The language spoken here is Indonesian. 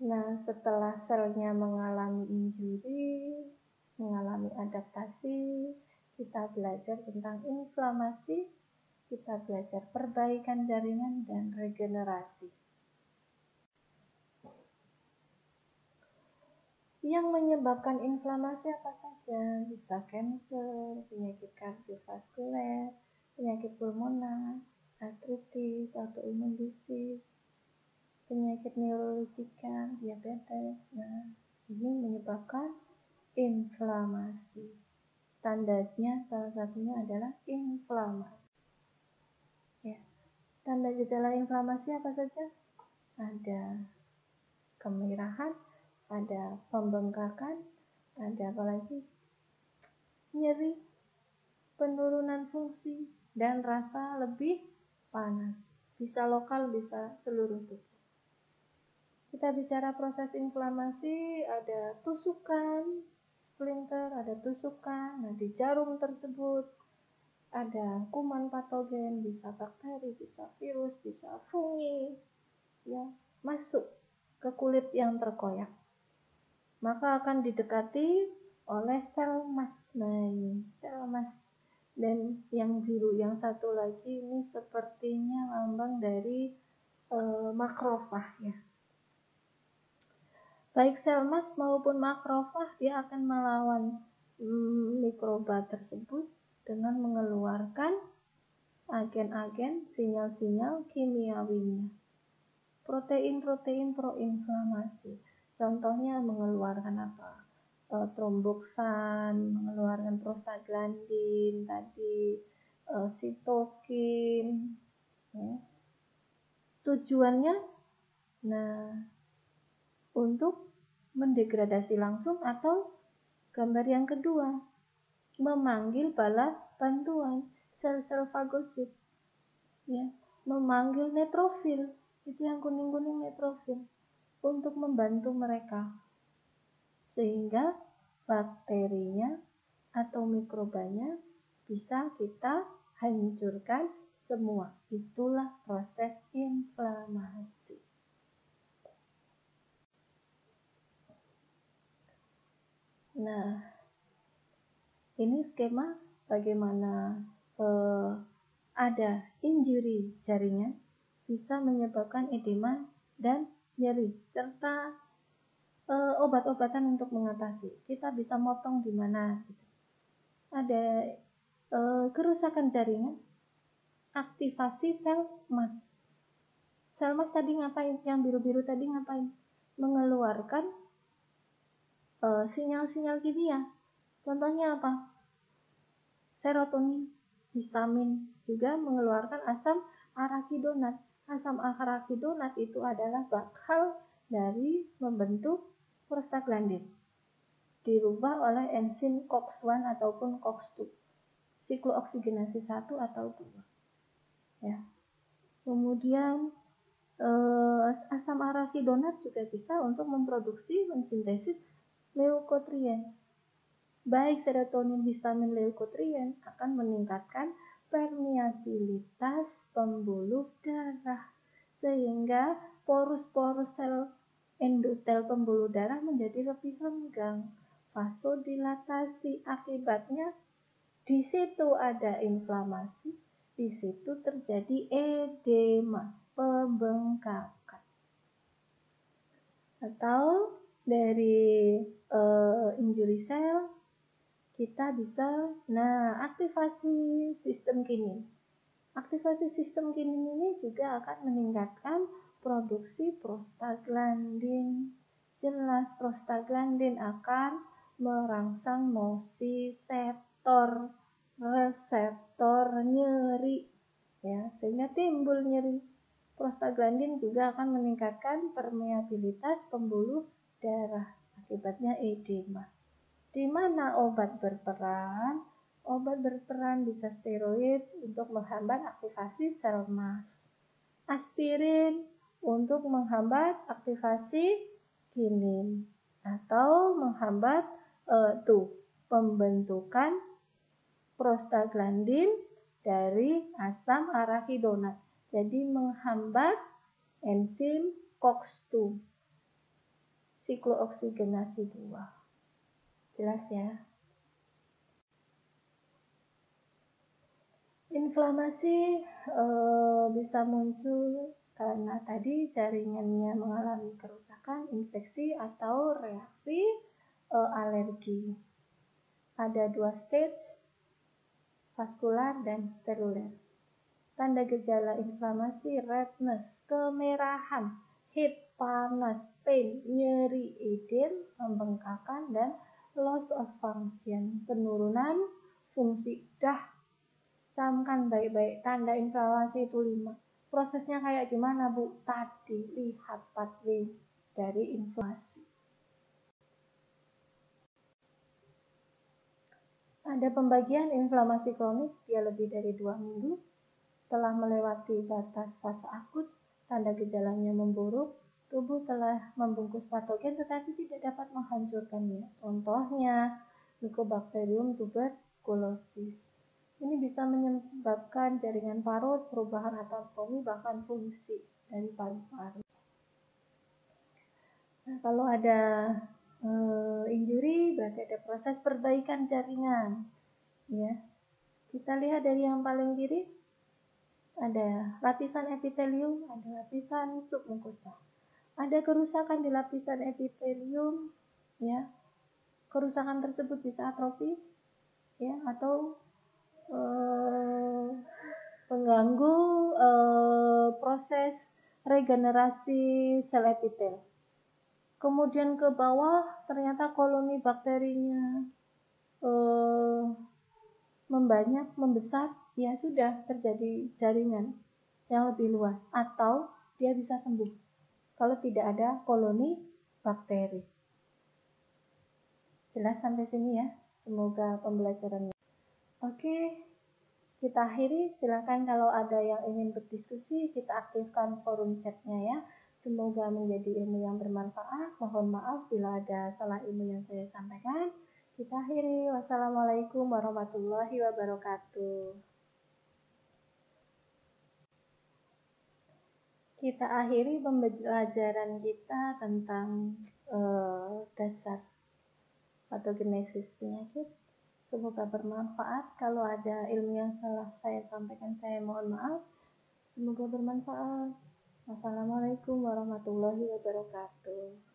Nah, setelah selnya mengalami injury, mengalami adaptasi, kita belajar tentang inflamasi, kita belajar perbaikan jaringan dan regenerasi. Yang menyebabkan inflamasi apa saja? Bisa kanker, penyakit kardiovaskuler, penyakit pulmoner, artritis, autoimun disease, penyakit neurologika, diabetes. Nah, ini menyebabkan inflamasi. Tandanya salah satunya adalah inflamasi. Ya. Tanda gejala inflamasi apa saja? Ada kemerahan, ada pembengkakan, ada apa lagi? Nyeri, penurunan fungsi, dan rasa lebih panas. Bisa lokal, bisa seluruh tubuh. Kita bicara proses inflamasi, ada tusukan, splinter, ada tusukan. Nah, di jarum tersebut ada kuman patogen, bisa bakteri, bisa virus, bisa fungi, ya, masuk ke kulit yang terkoyak. Maka akan didekati oleh sel mas. Nah, ini sel mas. Dan yang biru, yang satu lagi ini sepertinya lambang dari makrofag, ya. Baik sel mas maupun makrofag dia akan melawan mikroba tersebut dengan mengeluarkan agen-agen, sinyal-sinyal kimiawinya. Protein-protein proinflamasi. Contohnya mengeluarkan apa? Tromboksan, mengeluarkan prostaglandin tadi, sitokin. Ya. Tujuannya, untuk mendegradasi langsung atau gambar yang kedua, memanggil bala bantuan, sel-sel fagosit, ya, memanggil neutrofil, itu yang kuning-kuning neutrofil, untuk membantu mereka, sehingga bakterinya atau mikrobanya bisa kita hancurkan semua. Itulah proses inflamasi. Nah, ini skema bagaimana ada injury jaringan bisa menyebabkan edema dan nyeri serta obat-obatan untuk mengatasi. Kita bisa motong di mana? Ada kerusakan jaringan, aktivasi sel mas. Sel mas tadi ngapain? Yang biru-biru tadi ngapain? Mengeluarkan sinyal-sinyal kimia. Contohnya apa? Serotonin, histamin, juga mengeluarkan asam arakidonat. Asam arakidonat itu adalah bakal dari membentuk prostaglandin. Dirubah oleh enzim COX-1 ataupun COX-2. Siklooksinasi 1 atau 2. Ya. Kemudian asam arakidonat juga bisa untuk memproduksi mensintesis leukotrien. Baik serotonin, histamin, leukotrien akan meningkatkan permeabilitas pembuluh darah, sehingga porus-porus sel endotel pembuluh darah menjadi lebih renggang, vasodilatasi. Akibatnya di situ ada inflamasi, di situ terjadi edema, pembengkakan. Atau dari injury cell kita bisa aktivasi sistem kinin. Aktivasi sistem kinin ini juga akan meningkatkan produksi prostaglandin. Jelas prostaglandin akan merangsang nociceptor, reseptor nyeri, ya, sehingga timbul nyeri. Prostaglandin juga akan meningkatkan permeabilitas pembuluh darah, akibatnya edema. Di mana obat berperan? Obat berperan bisa steroid untuk menghambat aktivasi sel mas. Aspirin untuk menghambat aktivasi kinin atau menghambat pembentukan prostaglandin dari asam arakidonat. Jadi menghambat enzim COX-2. siklooksigenasi 2. Jelas ya? Inflamasi bisa muncul karena tadi jaringannya mengalami kerusakan, infeksi, atau reaksi alergi. Ada 2 stage, vaskular dan seluler. Tanda gejala inflamasi: redness, kemerahan, heat, panas, pain, nyeri, edem, pembengkakan, dan loss of function, penurunan fungsi. Camkan baik-baik, tanda inflamasi itu 5. Prosesnya kayak gimana, Bu? Tadi lihat pathway dari inflamasi. Ada pembagian inflamasi kronik, dia lebih dari 2 minggu, telah melewati batas fase akut, tanda gejalanya memburuk, tubuh telah membungkus patogen tetapi tidak dapat menghancurkannya. Contohnya, Mycobacterium tuberculosis. Ini bisa menyebabkan jaringan parut, perubahan anatomi, bahkan fungsi dari paru-paru. Nah, kalau ada injury, berarti ada proses perbaikan jaringan. Ya, kita lihat dari yang paling kiri, ada lapisan epitelium, ada lapisan submukosa. Ada kerusakan di lapisan epitelium, ya. Kerusakan tersebut bisa atrofi, ya, atau mengganggu proses regenerasi sel epitel. Kemudian ke bawah ternyata koloni bakterinya membanyak, membesar, ya sudah terjadi jaringan yang lebih luas, atau dia bisa sembuh kalau tidak ada koloni bakteri. Jelas sampai sini ya? Semoga pembelajarannya. Oke, kita akhiri. Silakan kalau ada yang ingin berdiskusi, kita aktifkan forum chatnya ya. Semoga menjadi ilmu yang bermanfaat. Mohon maaf bila ada salah ilmu yang saya sampaikan. Kita akhiri. Wassalamualaikum warahmatullahi wabarakatuh. Kita akhiri pembelajaran kita tentang dasar patogenesis penyakit. Semoga bermanfaat. Kalau ada ilmu yang salah saya sampaikan, saya mohon maaf. Semoga bermanfaat. Wassalamualaikum warahmatullahi wabarakatuh.